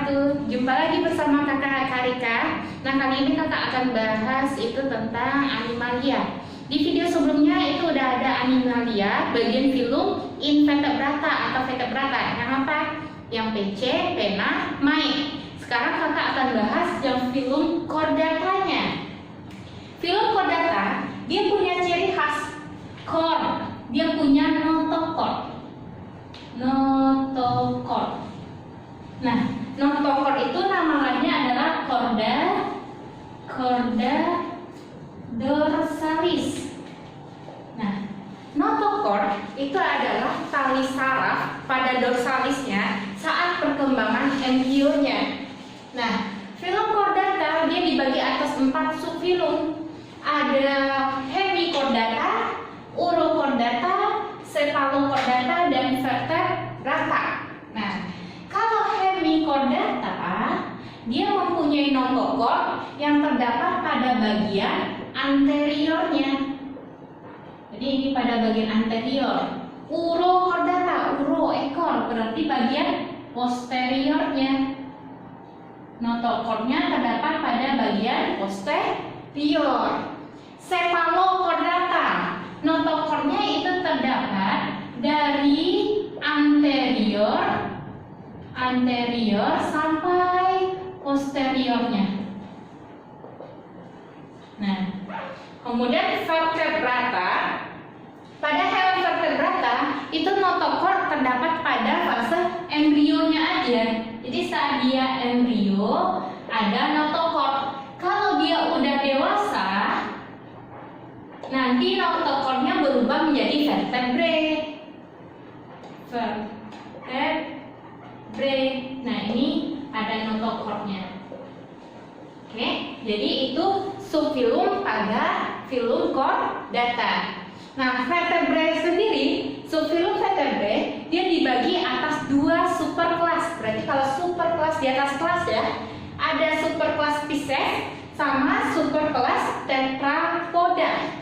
wabarakatuh. Jumpa lagi bersama kakak Karika. Nah, kali ini kakak akan bahas itu tentang Animalia. Di video sebelumnya itu udah ada Animalia bagian film Invertebrata atau Vertebrata. Yang apa? Yang PC, pena, mic. Sekarang kakak akan bahas yang film Chordatanya. Film Chordata dia punya ciri khas chord. Dia punya notochord. Notochord. Nah, notochord itu nama lainnya adalah chorda dorsalis. Nah, notochord itu adalah tali saraf pada dorsalisnya saat perkembangan embrionya. Nah, film Chordata dia dibagi atas 4 subfilum. Ada Hemichordata, Urochordata, Cephalochordata, dan Vertebrata. Nah, kalau Hemichordata dia mempunyai notochord yang terdapat pada bagian anteriornya. Jadi ini pada bagian anterior. Urochordata, uro ekor, berarti bagian posteriornya. Notochordnya terdapat pada bagian posterior. Cephalochordata, notochordnya itu terdapat dari anterior sampai posteriornya. Nah, kemudian vertebrata, pada hewan vertebrata itu notochord terdapat pada fase embrionya aja. Jadi saat dia embrio ada notochord. Kalau dia udah dewasa, nanti notochordnya berubah menjadi vertebrae. Nah, ini ada notochordnya. Oke, jadi itu subfilum pada film Chordata. Nah, vertebrae sendiri, subfilum vertebrae dia dibagi atas 2 superkelas. Berarti kalau superkelas di atas kelas ya, ada superkelas Pisces sama superkelas Tetrapoda.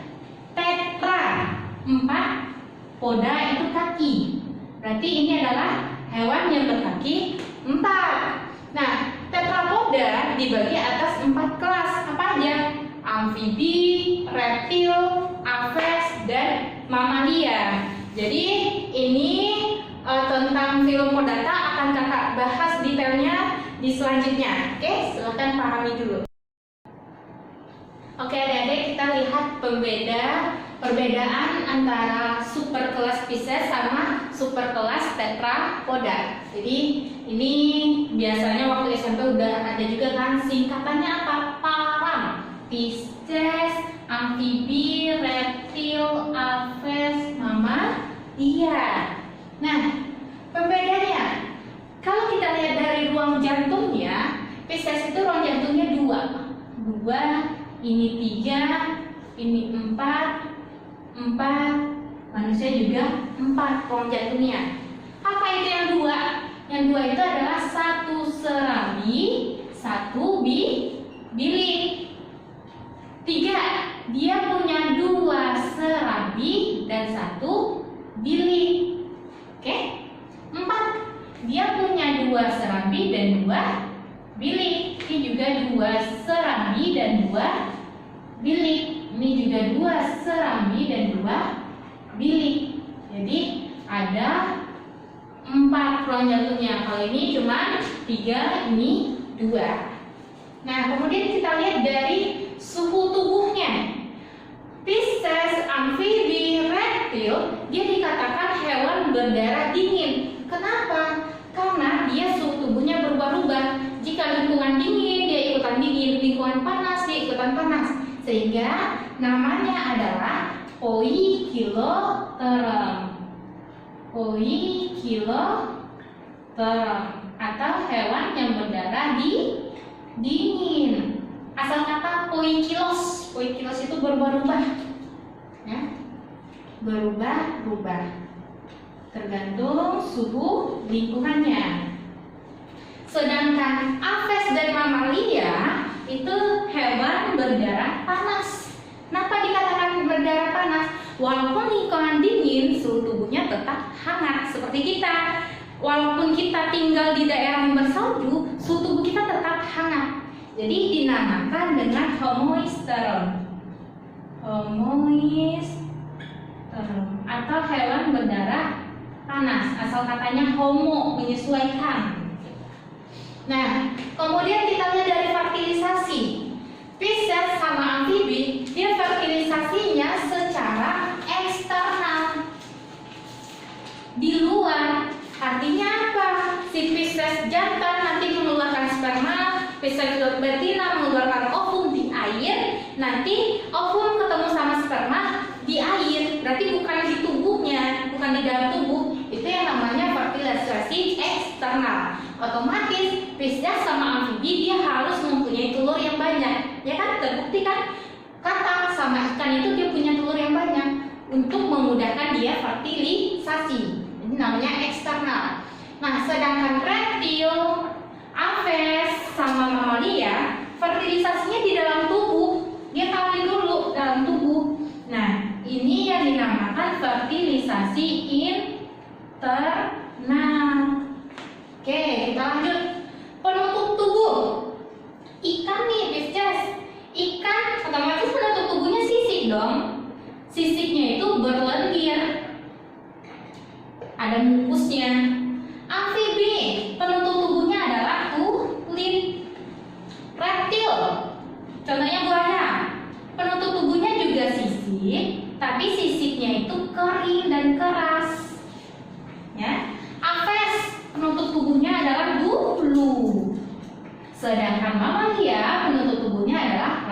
Tetra 4, poda itu kaki. Berarti ini adalah hewan yang berkaki 4. Nah, tetrapoda dibagi atas 4 kelas. Apa aja? Amfibi, reptil, aves, dan mamalia. Jadi ini tentang film Chordata akan kakak bahas detailnya di selanjutnya. Oke, silahkan pahami dulu. Oke adik-adik, kita lihat perbedaan antara superkelas Pisces sama superkelas Tetrapoda. Jadi ini biasanya waktu SMP udah ada juga kan singkatannya apa? PARAM. Pisces, amfibi, reptil, aves, mamalia. Nah, pembedaannya kalau kita lihat dari ruang jantungnya, Pisces itu ruang jantungnya 2. Ini 3, ini 4, manusia juga 4 ruang jantungnya. Apa itu yang 2? Yang 2 itu adalah 1 serambi, 1 bilik. 3, dia punya 2 serambi dan 1 bilik. Oke? 4, dia punya 2 serambi dan 2 bilik. Ini juga 2 serambi dan 2 bilik. Ini juga 2 serambi dan 2 bilik. Jadi ada 4 ruang jantungnya. Kalau ini cuma 3, ini 2. Nah, kemudian kita lihat dari suhu tubuhnya. Pisces, amfibi, reptil dia dikatakan hewan berdarah dingin. Kenapa? Karena dia suhu tubuhnya berubah-ubah. Jika lingkungan dingin, dia ikutan dingin. Lingkungan panas, dia ikutan panas. Sehingga namanya adalah poikiloterm. Poikiloterm atau hewan yang berdarah dingin. Asal kata poikilos. Poikilos itu berubah-ubah. Ya. Berubah-ubah. Tergantung suhu lingkungannya. Sedangkan aves dan mamalia itu hewan berdarah panas. Kenapa dikatakan berdarah panas? Walaupun lingkungan dingin, suhu tubuhnya tetap hangat seperti kita. Walaupun kita tinggal di daerah yang bersalju, suhu tubuh kita tetap hangat. Jadi dinamakan dengan homoisteron. Homoisteron atau hewan berdarah panas. Asal katanya homo, menyesuaikan. Nah, kemudian kita lihat dari fertilisasi. Pisces sama amfibi, dia fertilisasinya secara eksternal, di luar. Artinya apa? Si Pisces jantan nanti mengeluarkan sperma, Pisces betina mengeluarkan ovum di air, nanti ovum ketemu sama sperma di air. Berarti bukan di tubuhnya, bukan di dalam tubuh. Itu yang namanya fertilisasi eksternal. Otomatis Pisces sama amfibi dia harus mempunyai telur yang banyak. Ya kan, terbukti kan? Katak sama ikan itu dia punya telur yang banyak untuk memudahkan dia fertilisasi. Ini namanya eksternal. Nah, sedangkan reptil, aves sama mamalia fertilisasinya di dalam tubuh. Dia kawin dulu dalam tubuh. Nah, ini yang dinamakan fertilisasi internal. Oke, kita lanjut. Penutup tubuh. Ikan nih, Pisces. Ikan otomatis penutup tubuhnya sisik dong. Sisiknya itu berlendir. Ada mukusnya. Amfibi, penutup tubuhnya adalah kulit. Reptil, contohnya buaya. Penutup tubuhnya juga sisik, tapi sisiknya itu kering dan keras. Ya. Aves, penutup tubuhnya adalah bulu. Sedangkan mamalia penutup tubuhnya adalah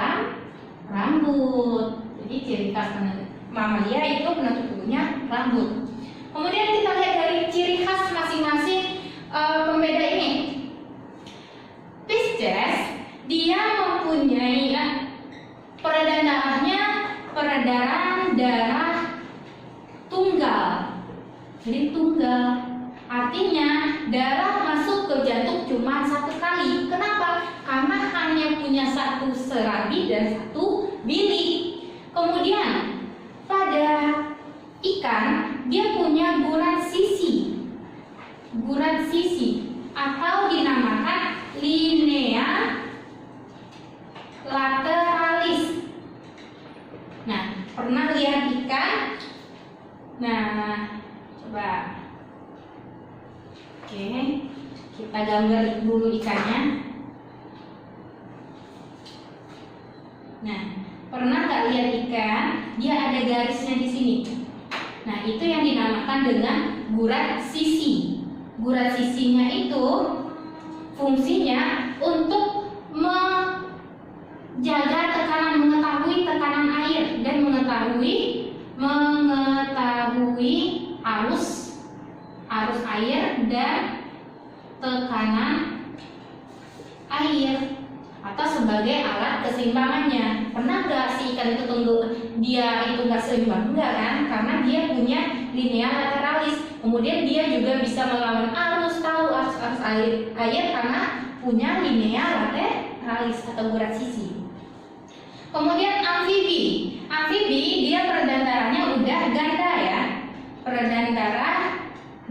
rambut. Jadi ciri khas mamalia itu penutup tubuhnya rambut. Kemudian kita lihat dari ciri khas masing-masing pembeda ini. Pisces dia mempunyai peredaran darahnya peredaran darah tunggal. Jadi tunggal. Artinya darah masuk ke jantung cuma satu kali. Kenapa? Karena hanya punya satu serabi dan satu bilik. Kemudian pada ikan dia punya gurat sisi. Gurat sisi atau dinamakan linea lateralis. Nah, pernah lihat ikan? Nah, coba. Oke, kita gambar dulu ikannya. Nah, pernah nggak lihat ikan? Dia ada garisnya di sini. Nah, itu yang dinamakan dengan gurat sisi. Gurat sisinya itu fungsinya untuk menjaga tekanan, mengetahui tekanan air dan mengetahui arus air dan tekanan air atau sebagai alat keseimbangannya. Pernah nggak si ikan itu dia itu nggak seimbang? Enggak kan? Karena dia punya linea lateralis. Kemudian dia juga bisa melawan arus air karena punya linea lateralis atau gurat sisi. Kemudian amfibi. Amfibi dia peredaran darahnya udah ganda ya. Peredaran darah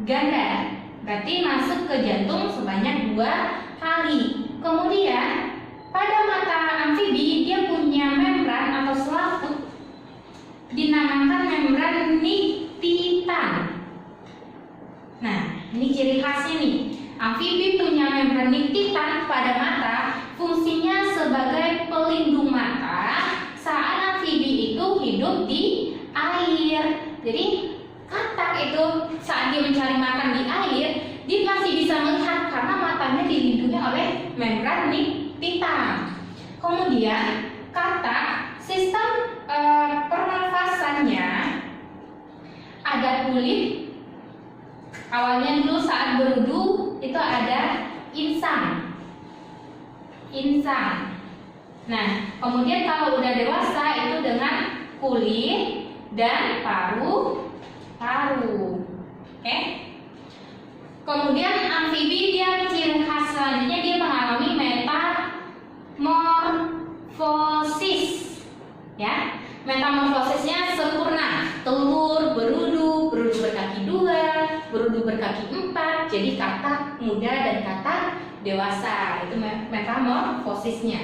ganda. Berarti masuk ke jantung sebanyak 2 kali. Kemudian pada mata amfibi dia punya membran atau selaput dinamakan membran niktitan. Nah, ini ciri khasnya nih. Amfibi punya membran niktitan pada mata, fungsinya sebagai pelindung mata saat amfibi itu hidup di air. Jadi katak itu saat dia mencari makan di air, dia masih bisa melihat karena matanya dilindungi oleh membran niktitan. Kemudian katak sistem pernafasannya ada kulit. Awalnya dulu saat berudu itu ada insang. Nah, kemudian kalau udah dewasa itu dengan kulit dan paru. Oke? Kemudian amfibi dia ciri khas selanjutnya dia mengalami metamorfosis. Ya, metamorfosisnya sempurna. Telur berudu berkaki 2, berudu berkaki 4, jadi katak muda dan katak dewasa. Itu metamorfosisnya.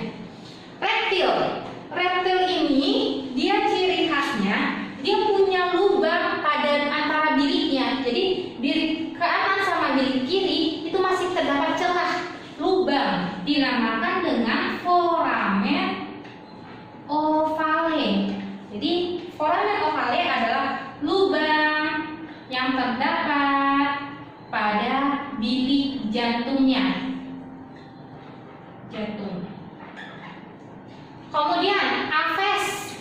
Reptil ini dia ciri khasnya dia punya lubang pada antara biliknya. Jadi bilik kanan sama bilik kiri itu masih terdapat celah lubang, dinamakan dengan foramen ovale. Jadi foramen ovale adalah lubang yang terdapat pada bilik jantungnya. Kemudian Aves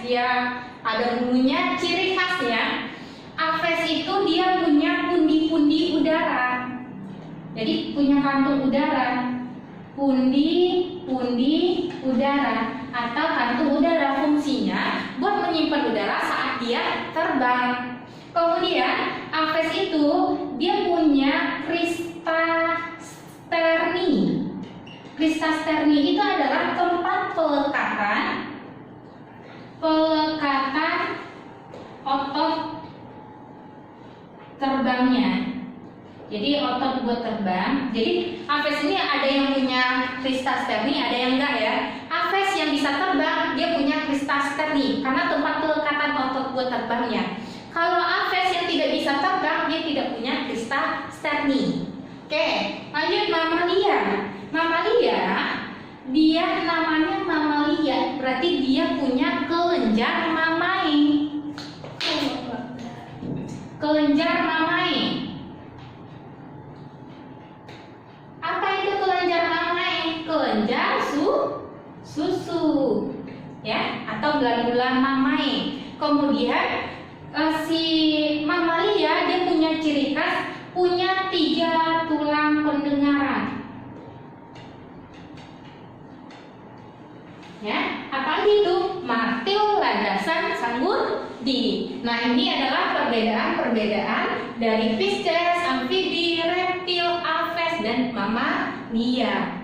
dia ada bulunya, ciri khasnya Aves itu dia punya pundi-pundi udara. Jadi punya kantung udara, pundi-pundi udara atau kantung udara, fungsinya buat menyimpan udara saat dia terbang. Kemudian Aves itu dia punya kristasterni. Kristasterni itu adalah tempat pelekatan otot terbangnya. Jadi otot buat terbang. Jadi Aves ini ada yang punya kristasterni, ada yang enggak ya. Aves yang bisa terbang dia punya kristasterni karena tempat pelekatan otot buat terbangnya. Kalau Aves yang tidak bisa terbang dia tidak punya kristasterni. Oke, lanjut mamalia. Mamalia dia namanya mamalia, berarti dia punya kelenjar mamai. Kelenjar mamai. Apa itu kelenjar mamai? Kelenjar susu, ya, atau glandula mamai. Kemudian si mamalia dia punya ciri khas, punya 3 tulang pendengaran. Ya, apa itu? Martil, landasan, sanggul, didi. Nah, ini adalah perbedaan dari Pisces, amfibi, reptil, Aves, dan mamalia.